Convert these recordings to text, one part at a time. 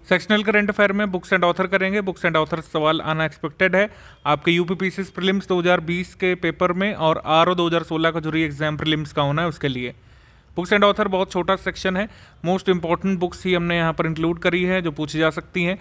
Sectional current affair में books and author करेंगे। Books and author सवाल आना एक्सपेक्टेड है आपके यूपीपीसीएस प्रीलिम्स 2020 के पेपर में और आरओ 2016 का जो री एग्जाम प्रीलिम्स का होना है उसके लिए। बुक्स एंड ऑथर बहुत छोटा सेक्शन है, मोस्ट इंपॉर्टेंट बुक्स ही हमने यहाँ पर इंक्लूड करी है जो पूछी जा सकती हैं।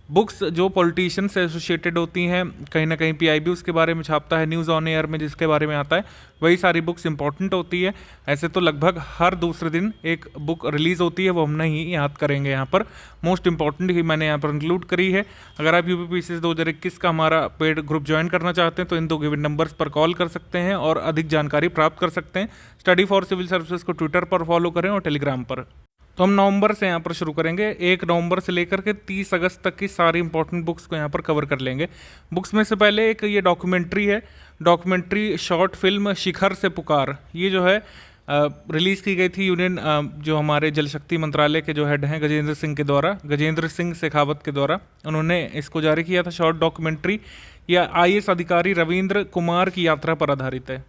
बुक्स जो पॉलिटिशियन से एसोसिएटेड होती हैं, कहीं ना कहीं पीआईबी उसके बारे में छापता है, न्यूज़ ऑन एयर में जिसके बारे में आता है, वही सारी बुक्स इंपॉर्टेंट होती है। ऐसे तो लगभग हर दूसरे दिन एक बुक रिलीज़ होती है, वो हम नहीं याद करेंगे यहाँ पर, मोस्ट इंपॉर्टेंट ही मैंने यहाँ पर इंक्लूड करी है। अगर आप यूपीपीसीएस 2021 का हमारा पेड ग्रुप ज्वाइन करना चाहते हैं तो इन 2 गिवन नंबर्स पर कॉल कर सकते हैं और अधिक जानकारी प्राप्त कर सकते हैं। स्टडी फॉर सिविल सर्विसेज को ट्विटर पर फॉलो करें और टेलीग्राम पर। तो हम नवंबर से यहाँ पर शुरू करेंगे, 1 नवंबर से लेकर के 30 अगस्त तक की सारी इंपॉर्टेंट बुक्स को यहाँ पर कवर कर लेंगे। बुक्स में से पहले एक ये डॉक्यूमेंट्री है, डॉक्यूमेंट्री शॉर्ट फिल्म शिखर से पुकार। ये जो है रिलीज़ की गई थी यूनियन जो हमारे जल शक्ति मंत्रालय के जो हेड हैं गजेंद्र सिंह के द्वारा, गजेंद्र सिंह शेखावत के द्वारा उन्होंने इसको जारी किया था। शॉर्ट डॉक्यूमेंट्री या आईएएस अधिकारी रविंद्र कुमार की यात्रा पर आधारित है।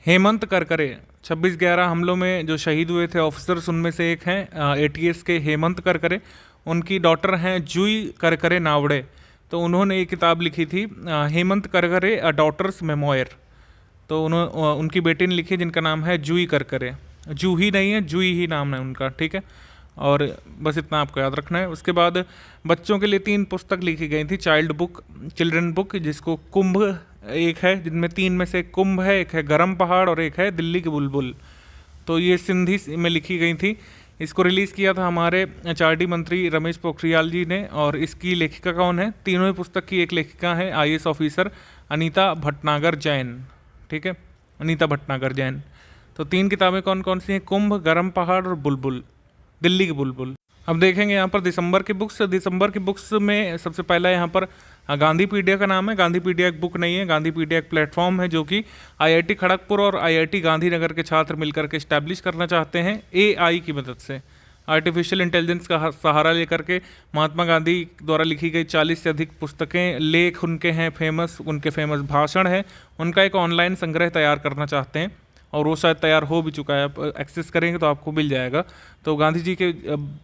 हेमंत करकरे 26/11 हमलों में जो शहीद हुए थे ऑफिसर्स, उनमें से एक हैं एटीएस के हेमंत करकरे। उनकी डॉटर हैं जूई करकरे नावड़े, तो उन्होंने एक किताब लिखी थी हेमंत करकरे अ डॉटर्स मेमोयर। तो उनकी बेटी ने लिखी जिनका नाम है जूई करकरे। जूही नहीं है, जूई ही नाम है उनका, ठीक है। और बस इतना आपको याद रखना है। उसके बाद बच्चों के लिए 3 पुस्तक लिखी गई थी, चाइल्ड बुक, चिल्ड्रन बुक, जिसको कुंभ एक है, जिनमें 3 में से कुंभ है, एक है गरम पहाड़ और एक है दिल्ली की बुलबुल। तो ये सिंधी में लिखी गई थी। इसको रिलीज़ किया था हमारे एचआरडी मंत्री रमेश पोखरियाल जी ने। और इसकी लेखिका कौन है? तीनों ही पुस्तक की एक लेखिका है आईएएस ऑफिसर अनीता भटनागर जैन, ठीक है, अनीता भटनागर जैन। तो 3 किताबें कौन कौन सी हैं? कुंभ, गरम पहाड़ और बुलबुल, दिल्ली की बुलबुल। अब देखेंगे यहाँ पर दिसंबर की बुक्स। दिसंबर की बुक्स में सबसे पहला यहाँ पर गांधीपीडिया का नाम है। गांधीपीडिया एक बुक नहीं है, गांधीपीडिया एक प्लेटफॉर्म है जो कि आईआईटी खड़गपुर और आईआईटी गांधीनगर के छात्र मिलकर के इस्टेब्लिश करना चाहते हैं एआई की मदद से। आर्टिफिशियल इंटेलिजेंस का सहारा लेकर के महात्मा गांधी द्वारा लिखी गई 40 से अधिक पुस्तकें, लेख उनके हैं फेमस, उनके फेमस भाषण है, उनका एक ऑनलाइन संग्रह तैयार करना चाहते हैं और वो शायद तैयार हो भी चुका है। आप एक्सेस करेंगे तो आपको मिल जाएगा। तो गांधी जी के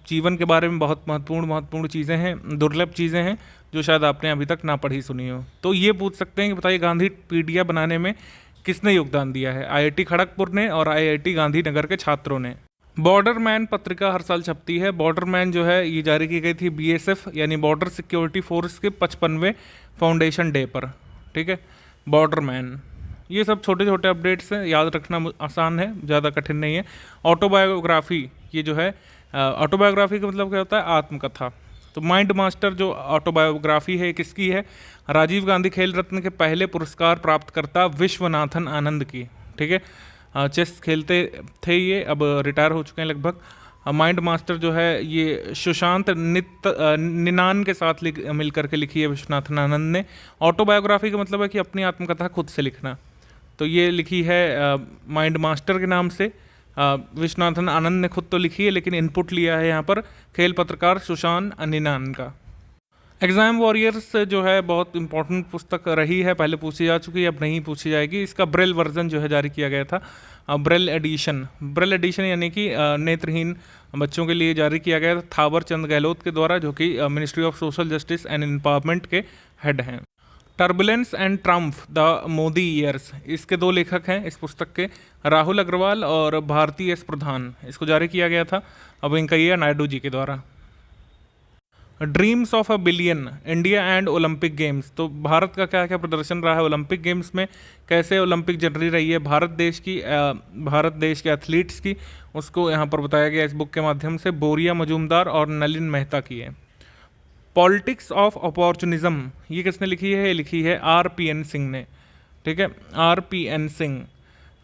जीवन के बारे में बहुत महत्वपूर्ण चीज़ें हैं, दुर्लभ चीज़ें हैं जो शायद आपने अभी तक ना पढ़ी सुनी हो। तो ये पूछ सकते हैं कि बताइए गांधीपीडिया बनाने में किसने योगदान दिया है? आईआईटी खड़गपुर ने और आईआईटी गांधीनगर के छात्रों ने। बॉर्डरमैन पत्रिका हर साल छपती है। बॉर्डरमैन जो है ये जारी की गई थी बीएसएफ यानी बॉर्डर सिक्योरिटी फोर्स के 55वें फाउंडेशन डे पर, ठीक है। बॉर्डरमैन, ये सब छोटे छोटे अपडेट्स हैं, याद रखना आसान है, ज़्यादा कठिन नहीं है। ऑटोबायोग्राफी, ये जो है ऑटोबायोग्राफी का मतलब क्या होता है? आत्मकथा। तो माइंड मास्टर जो ऑटोबायोग्राफी है किसकी है? राजीव गांधी खेल रत्न के पहले पुरस्कार प्राप्तकर्ता विश्वनाथन आनंद की, ठीक है। चेस खेलते थे ये, अब रिटायर हो चुके हैं लगभग। माइंड मास्टर जो है ये सुशांत निनान के साथ मिल करके लिखी है विश्वनाथन आनंद ने। ऑटोबायोग्राफी का मतलब है कि अपनी आत्मकथा खुद से लिखना। तो ये लिखी है माइंड मास्टर के नाम से। विश्वनाथन आनंद ने खुद तो लिखी है लेकिन इनपुट लिया है यहाँ पर खेल पत्रकार सुशांत निनान का। एग्ज़ाम वॉरियर्स जो है बहुत इंपॉर्टेंट पुस्तक रही है, पहले पूछी जा चुकी है, अब नहीं पूछी जाएगी। इसका ब्रेल वर्जन जो है जारी किया गया था, ब्रेल एडिशन यानी कि नेत्रहीन बच्चों के लिए जारी किया गया था थावर चंद गहलोत के द्वारा, जो कि ministry of social justice and empowerment के हेड हैं। Turbulence and triumph the Modi years, इसके 2 लेखक हैं इस पुस्तक के, राहुल अग्रवाल और भारती एस प्रधान। इसको जारी किया गया था वेंकैया नायडू जी के द्वारा। Dreams of a billion, India and Olympic games. तो भारत का क्या क्या प्रदर्शन रहा है ओलंपिक गेम्स में, कैसे ओलंपिक जर्नी रही है भारत देश के एथलीट्स की, उसको यहाँ पर बताया गया इस बुक के माध्यम से। बोरिया मजूमदार और नलिन मेहता की है। पॉलिटिक्स ऑफ अपॉर्चुनिज्म, ये किसने लिखी है? लिखी है आरपीएन सिंह ने, ठीक है, RPN Singh.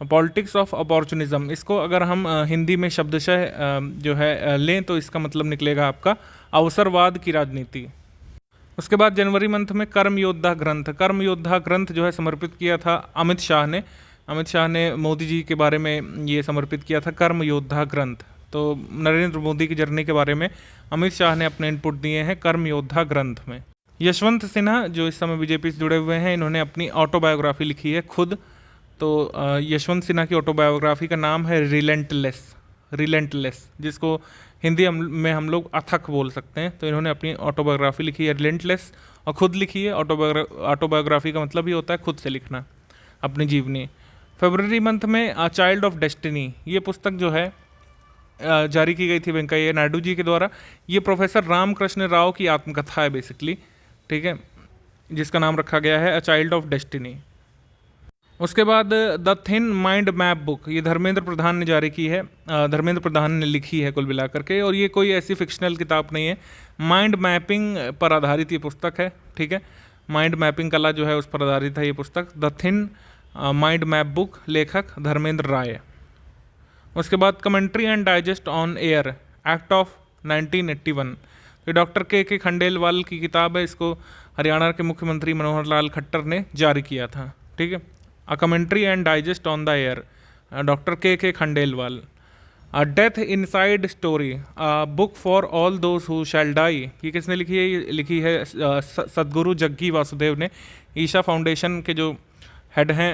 Politics of opportunism, इसको अगर हम हिंदी में शब्दशः जो है लें तो इसका मतलब निकलेगा आपका अवसरवाद की राजनीति। उसके बाद जनवरी मंथ में कर्म योद्धा ग्रंथ जो है समर्पित किया था अमित शाह ने मोदी जी के बारे में ये समर्पित किया था कर्म योद्धा ग्रंथ। तो नरेंद्र मोदी की जर्नी के बारे में अमित शाह ने अपने इनपुट दिए हैं कर्म योद्धा ग्रंथ में। यशवंत सिन्हा जो इस समय बीजेपी से जुड़े हुए हैं, इन्होंने अपनी ऑटोबायोग्राफी लिखी है खुद। तो यशवंत सिन्हा की ऑटोबायोग्राफी का नाम है रिलेंटलेस, रिलेंटलेस, जिसको हिंदी में हम लोग अथक बोल सकते हैं। तो इन्होंने अपनी ऑटोबायोग्राफी लिखी है रिलेंटलेस, और खुद लिखी है। ऑटोबायोग्राफी का मतलब ही होता है खुद से लिखना अपनी जीवनी। फरवरी मंथ में अ चाइल्ड ऑफ डेस्टिनी, ये पुस्तक जो है जारी की गई थी वेंकैया नायडू जी के द्वारा। ये प्रोफेसर रामकृष्ण राव की आत्मकथा है बेसिकली, ठीक है, जिसका नाम रखा गया है अ चाइल्ड ऑफ डेस्टिनी। उसके बाद the thin mind map book, ये धर्मेंद्र प्रधान ने जारी की है, धर्मेंद्र प्रधान ने लिखी है कुल मिलाकर के, और ये कोई ऐसी फिक्शनल किताब नहीं है, माइंड मैपिंग पर आधारित ये पुस्तक है, ठीक है। माइंड मैपिंग कला जो है उस पर आधारित है ये पुस्तक, the thin mind map book, लेखक धर्मेंद्र राय। उसके बाद commentary and digest on air act of 1981, तो डॉक्टर के खंडेलवाल की किताब है, इसको हरियाणा के मुख्यमंत्री मनोहर लाल खट्टर ने जारी किया था, ठीक है। A commentary and digest on the air, doctor के Khandelwal. A death inside story, book for all those who shall die, ये किसने लिखी है? ये लिखी है सदगुरु जग्गी वासुदेव ने। ईशा फाउंडेशन के जो हेड हैं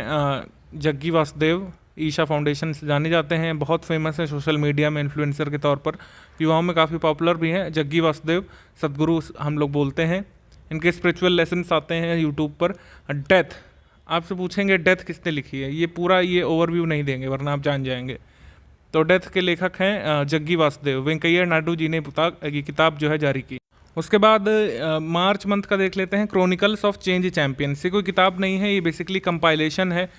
जग्गी वासुदेव, ईशा फाउंडेशन से जाने जाते हैं, बहुत फेमस है सोशल मीडिया में इन्फ्लुएंसर के तौर पर, युवाओं में काफ़ी पॉपुलर भी हैं। जग्गी वासुदेव सदगुरु हम लोग बोलते हैं। इनके स्पिरिचुअल लेसन्स आते हैं यूट्यूब पर। डेथ, आपसे पूछेंगे डेथ किसने लिखी है, ये पूरा ये ओवरव्यू नहीं देंगे वरना आप जान जाएंगे। तो डेथ के लेखक हैं जग्गी वासुदेव। वेंकैया नायडू जी ने ये किताब जो है जारी की। उसके बाद मार्च मंथ का देख लेते हैं, क्रॉनिकल्स ऑफ चेंज चैंपियंस। ये कोई किताब नहीं है, ये बेसिकली कंपाइलेशन है।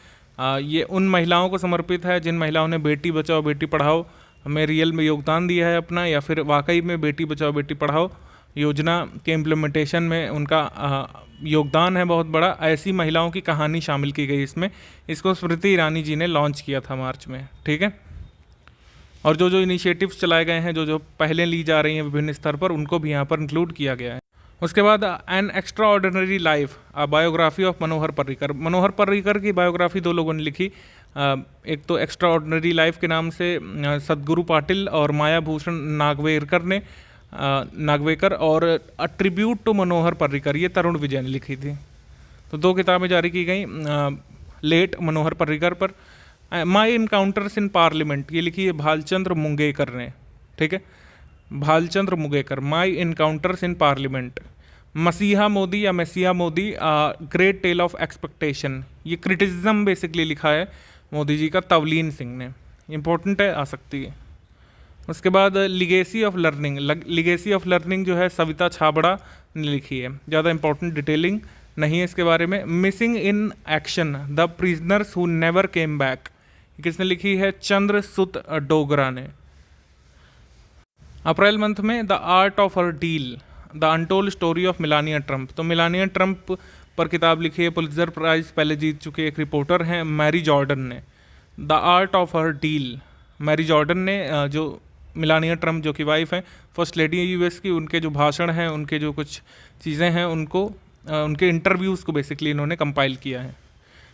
ये उन महिलाओं को समर्पित है जिन महिलाओं ने बेटी बचाओ बेटी पढ़ाओ में रियल में योगदान दिया है अपना, या फिर वाकई में बेटी बचाओ बेटी पढ़ाओ योजना के इम्प्लीमेंटेशन में उनका योगदान है बहुत बड़ा। ऐसी महिलाओं की कहानी शामिल की गई इसमें। इसको स्मृति ईरानी जी ने लॉन्च किया था मार्च में, ठीक है। और जो जो इनिशिएटिव्स चलाए गए हैं, जो जो पहले ली जा रही हैं विभिन्न स्तर पर, उनको भी यहाँ पर इंक्लूड किया गया है। उसके बाद an extraordinary life, biography of Manohar Parrikar. Manohar Parrikar की बायोग्राफी दो लोगों ने लिखी, एक तो एक्स्ट्रा ऑर्डिनरी लाइफ के नाम से सदगुरु पाटिल और माया भूषण नागवेकर ने नागवेकर, और a tribute to Manohar Parrikar, ये तरुण विजय ने लिखी थी। तो दो किताबें जारी की गई लेट मनोहर पर्रिकर पर। माई इनकाउंटर्स इन पार्लियामेंट, ये लिखी है भालचंद्र मुंगेकर ने, ठीक है, Bhalchandra Mungekar. My encounters in parliament. Messiah Modi या Messiah Modi, great tale of expectation, ये क्रिटिसिज्म बेसिकली लिखा है मोदी जी का, तवलीन सिंह ने। इंपॉर्टेंट है, आ सकती है। उसके बाद legacy of learning, legacy of learning जो है सविता छाबड़ा ने लिखी है, ज़्यादा इंपॉर्टेंट डिटेलिंग नहीं है इसके बारे में। Missing in action, the prisoners who never came back, किसने लिखी है? चंद्रसुत डोगरा ने। अप्रैल मंथ में the art of her deal, the untold story of Melania Trump, तो मिलानिया ट्रंप पर किताब लिखी है, पुलित्जर प्राइज पहले जीत चुके एक रिपोर्टर हैं मैरी जॉर्डन ने। The art of her deal, Mary Jordan ने, जो मिलानिया ट्रंप जो कि वाइफ हैं फर्स्ट लेडी यूएस की, उनके जो भाषण हैं, उनके जो कुछ चीज़ें हैं, उनको उनके इंटरव्यूज़ को बेसिकली इन्होंने कंपाइल किया है।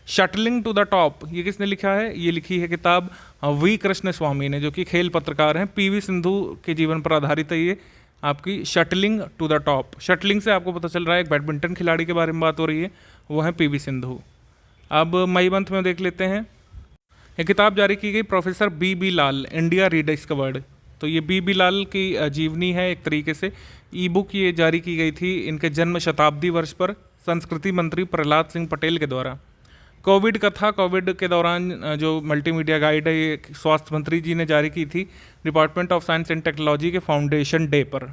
शटलिंग टू द टॉप, ये किसने लिखा है? ये लिखी है किताब वी कृष्ण स्वामी ने, जो कि खेल पत्रकार हैं। पीवी सिंधु के जीवन पर आधारित है ये आपकी shuttling to the top. Shuttling से आपको पता चल रहा है एक बैडमिंटन खिलाड़ी के बारे में बात हो रही है, वो है पीवी सिंधु। अब मई मंथ में देख लेते हैं, ये किताब जारी की गई प्रोफेसर बी लाल, इंडिया रीडिस्कवर्ड। तो ये बी लाल की जीवनी है एक तरीके से। ई बुक ये जारी की गई थी इनके जन्म शताब्दी वर्ष पर संस्कृति मंत्री प्रहलाद सिंह पटेल के द्वारा। कोविड कथा, कोविड के दौरान जो मल्टीमीडिया गाइड है, ये स्वास्थ्य मंत्री जी ने जारी की थी department of science and technology के फाउंडेशन डे पर।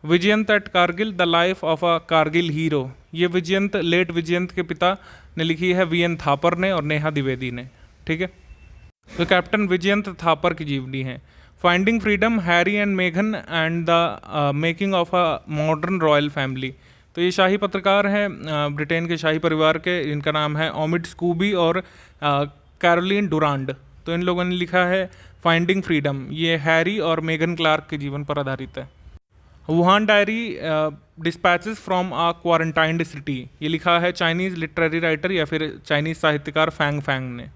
Vijyant at Kargil, the life of a Kargil hero, ये विजयंत, लेट विजयंत के पिता ने लिखी है, वी एन थापर ने और नेहा द्विवेदी ने, ठीक है। तो कैप्टन विजयंत थापर की जीवनी है। फाइंडिंग फ्रीडम, हैरी एंड मेघन and the making of a modern royal family. तो ये शाही पत्रकार हैं ब्रिटेन के शाही परिवार के, इनका नाम है ओमिड स्कूबी और कैरोलिन डुरांड। तो इन लोगों ने लिखा है फाइंडिंग फ्रीडम, ये हैरी और मेगन क्लार्क के जीवन पर आधारित है। Wuhan diary, dispatches from a quarantined city, ये लिखा है चाइनीज़ लिटरेरी राइटर या फिर चाइनीज़ साहित्यकार फैंग फैंग ने।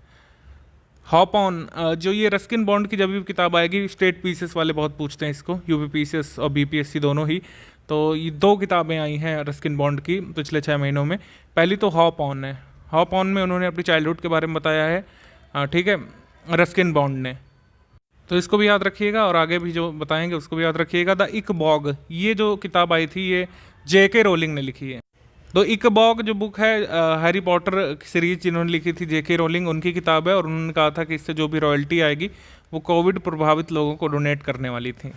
हॉप ऑन, जो ये रस्किन बॉन्ड की जब भी किताब आएगी, स्टेट पीसीएस वाले बहुत पूछते हैं इसको, यूपीपीसीएस और बीपीएससी दोनों ही। तो ये दो किताबें आई हैं रस्किन बॉन्ड की पिछले 6 महीनों में। पहली तो हॉप ऑन है। हॉप ऑन में उन्होंने अपनी चाइल्डहुड के बारे में बताया है, ठीक है, रस्किन बॉन्ड ने। तो इसको भी याद रखिएगा और आगे भी जो बताएंगे उसको भी याद रखिएगा। द इकबॉग, ये जो किताब आई थी ये जेके रोलिंग ने लिखी है। तो इकबॉग जो बुक है हैरी पॉटर सीरीज जिन्होंने लिखी थी जेके रोलिंग, उनकी किताब है और उन्होंने कहा था कि इससे जो भी रॉयल्टी आएगी वो कोविड प्रभावित लोगों को डोनेट करने वाली थी।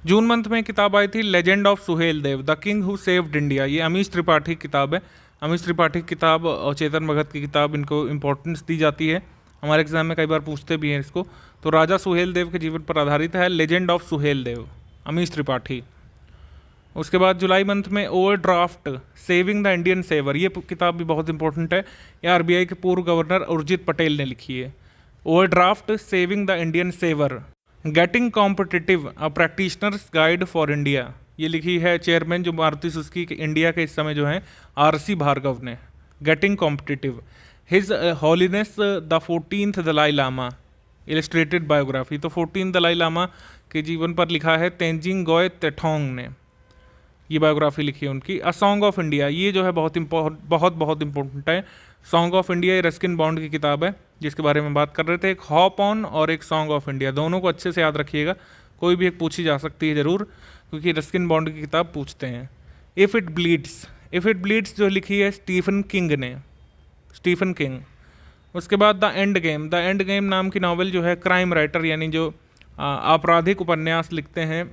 जून मंथ में किताब आई थी legend of Suhel Dev, the king who saved India. ये अमीश त्रिपाठी की किताब है। अमीश त्रिपाठी की किताब और चेतन भगत की किताब, इनको इंपॉर्टेंस दी जाती है, हमारे एग्जाम में कई बार पूछते भी हैं इसको। तो राजा सुहेल देव के जीवन पर आधारित है लेजेंड ऑफ सुहेल देव, अमीश त्रिपाठी। उसके बाद जुलाई मंथ में overdraft saving the Indian saver, ये किताब भी बहुत इंपॉर्टेंट है। ये आरबीआई के पूर्व गवर्नर उर्जित पटेल ने लिखी है। Overdraft saving the Indian saver, getting competitive a practitioners guide for India, ये लिखी है चेयरमैन जो मारुति सुजुकी इंडिया के इस समय जो हैं आरसी भार्गव ने। Getting competitive, his holiness the 14th Dalai Lama, illustrated biography. तो 14 दलाई लामा के जीवन पर लिखा है तेंजिंग गोय तेठोंग ने, ये बायोग्राफी लिखी है उनकी। अ सॉन्ग ऑफ इंडिया, ये जो है बहुत इंपॉर्टेंट है। सॉन्ग ऑफ इंडिया ये रस्किन बॉन्ड की किताब है जिसके बारे में बात कर रहे थे। एक हॉप ऑन और एक सॉन्ग ऑफ इंडिया, दोनों को अच्छे से याद रखिएगा, कोई भी एक पूछी जा सकती है ज़रूर, क्योंकि रस्किन बॉन्ड की किताब पूछते हैं। इफ़ इट ब्लीड्स जो लिखी है स्टीफन किंग ने, स्टीफन किंग। उसके बाद द एंड गेम नाम की नावल जो है क्राइम राइटर यानी जो आपराधिक उपन्यास लिखते हैं,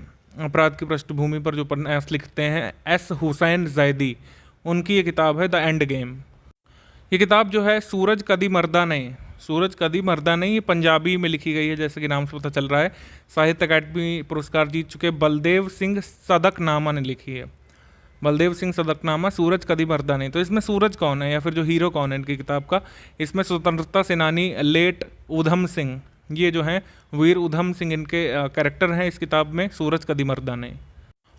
अपराध की पृष्ठभूमि पर जो उपन्यास लिखते हैं, एस हुसैन जैदी, उनकी ये किताब है द एंड गेम। ये किताब जो है सूरज कदी मर्दा नहीं, ये पंजाबी में लिखी गई है जैसे कि नाम से पता चल रहा है। साहित्य अकादमी पुरस्कार जीत चुके बलदेव सिंह सदकनामा ने लिखी है। बलदेव सिंह सदकनामा, सूरज कदी मर्दा नहीं। तो इसमें सूरज कौन है या फिर जो हीरो कौन है इनकी किताब का? इसमें स्वतंत्रता सेनानी लेट उधम सिंह, ये जो हैं वीर उधम सिंह इनके कैरेक्टर हैं इस किताब में, सूरज कदी मर्दा नहीं।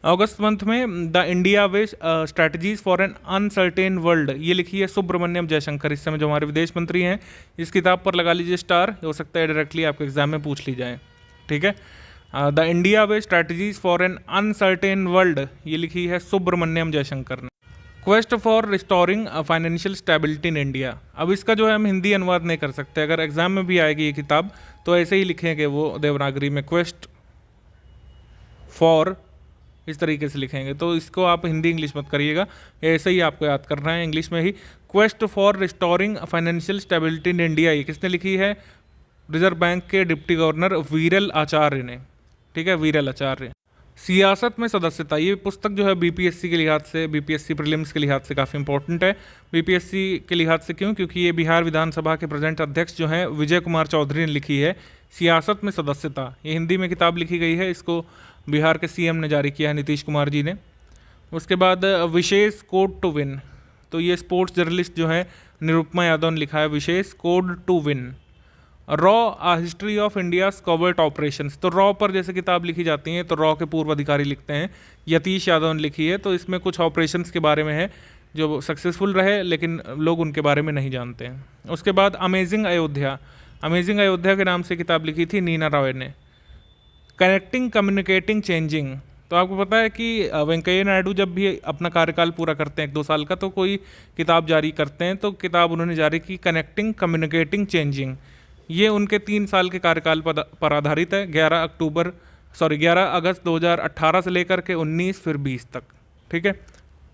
अगस्त मंथ में the India way strategies for an uncertain world, ये लिखी है सुब्रमण्यम जयशंकर, इस समय जो हमारे विदेश मंत्री हैं। इस किताब पर लगा लीजिए स्टार, हो सकता है डायरेक्टली आपके एग्जाम में पूछ ली जाए, ठीक है। The India way strategies for an uncertain world, ये लिखी है सुब्रमण्यम जयशंकर ने। Quest for restoring financial stability in India, अब इसका जो है हम हिंदी अनुवाद नहीं कर सकते, अगर एग्जाम में भी आएगी ये किताब तो ऐसे ही लिखेंगे वो देवनागरी में, क्वेस्ट फॉर, इस तरीके से लिखेंगे। तो इसको आप हिंदी इंग्लिश मत करिएगा, ऐसे ही आपको याद करना है इंग्लिश में ही। Quest for restoring financial stability in India, ये किसने लिखी है? रिजर्व बैंक के डिप्टी गवर्नर वीरल आचार्य ने, ठीक है, वीरल आचार्य। सियासत में सदस्यता, ये पुस्तक जो है बीपीएससी के लिहाज से, बीपीएससी प्रीलिम्स के लिहाज से काफ़ी इंपॉर्टेंट है। बीपीएससी के लिहाज से क्यों? क्योंकि ये बिहार विधानसभा के प्रेजेंट अध्यक्ष जो हैं विजय कुमार चौधरी ने लिखी है सियासत में सदस्यता। ये हिंदी में किताब लिखी गई है, इसको बिहार के सीएम ने जारी किया है, नीतीश कुमार जी ने। उसके बाद विशेष कोड टू विन, तो ये स्पोर्ट्स जर्नलिस्ट जो है निरुपमा यादव ने लिखा है विशेष कोड टू विन। रॉ a history of India covert operations, तो रॉ पर जैसे किताब लिखी जाती हैं तो रॉ के पूर्व अधिकारी लिखते हैं, यतीश यादव ने लिखी है। तो इसमें कुछ ऑपरेशंस के बारे में है जो सक्सेसफुल रहे लेकिन लोग उनके बारे में नहीं जानते हैं। उसके बाद अमेजिंग अयोध्या के नाम से किताब लिखी थी नीना रॉय ने। कनेक्टिंग कम्युनिकेटिंग चेंजिंग, तो आपको पता है कि वेंकैया नायडू जब भी अपना कार्यकाल पूरा करते हैं 1-2 साल का तो कोई किताब जारी करते हैं, तो किताब उन्होंने जारी की कनेक्टिंग कम्युनिकेटिंग चेंजिंग। ये उनके 3 साल के कार्यकाल पर आधारित है, 11 अगस्त 2018 से लेकर के 19 फिर 20 तक, ठीक है।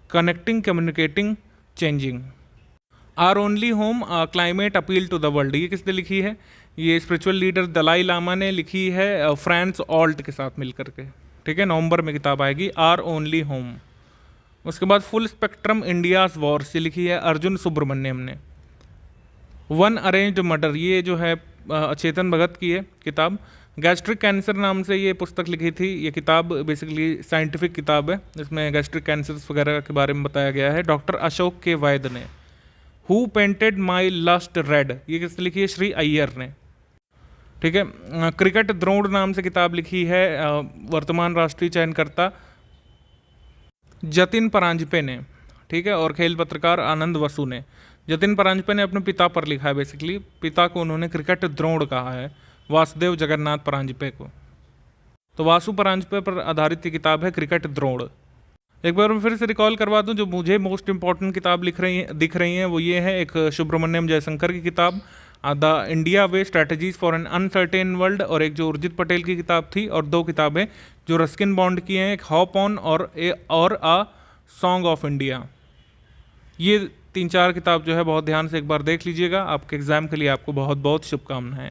Connecting communicating changing. Our only home climate appeal to the world, ये किसने लिखी है? ये स्पिरिचुअल लीडर दलाई लामा ने लिखी है फ्रांस ऑल्ट के साथ मिलकर के, ठीक है। नवंबर में किताब आएगी आर ओनली होम। उसके बाद फुल स्पेक्ट्रम इंडियाज वॉर्स, ये लिखी है अर्जुन सुब्रमण्यम ने। वन अरेंज्ड मर्डर, ये जो है चेतन भगत की है किताब। गैस्ट्रिक कैंसर नाम से ये पुस्तक लिखी थी। ये किताब बेसिकली साइंटिफिक किताब है, इसमें गैस्ट्रिक कैंसर्स वगैरह के बारे में बताया गया है। डॉक्टर अशोक के वैद ने। Who painted my lust red, ये किसने लिखी है? श्री अय्यर ने, ठीक है। क्रिकेट द्रोण नाम से किताब लिखी है वर्तमान राष्ट्रीय चयनकर्ता जतिन परांजपे ने, ठीक है। और खेल पत्रकार आनंद वसु ने। जतिन परांजपे ने अपने पिता पर लिखा है, बेसिकली पिता को उन्होंने क्रिकेट द्रोण कहा है, वासुदेव जगन्नाथ परांजपे को। तो वासु परांजपे पर आधारित ये किताब है क्रिकेट द्रोण। एक बार मैं फिर से रिकॉल करवा दूं, जो मुझे मोस्ट इंपॉर्टेंट किताब दिख रही हैं वो ये है, एक सुब्रमण्यम जयशंकर की किताब the India way strategies for an uncertain world, और एक जो उर्जित पटेल की किताब थी, और 2 किताबें जो रस्किन बॉन्ड की हैं, एक हॉप ऑन और अ सॉन्ग ऑफ इंडिया। ये 3-4 किताब जो है बहुत ध्यान से एक बार देख लीजिएगा। आपके एग्जाम के लिए आपको बहुत बहुत शुभकामनाएं।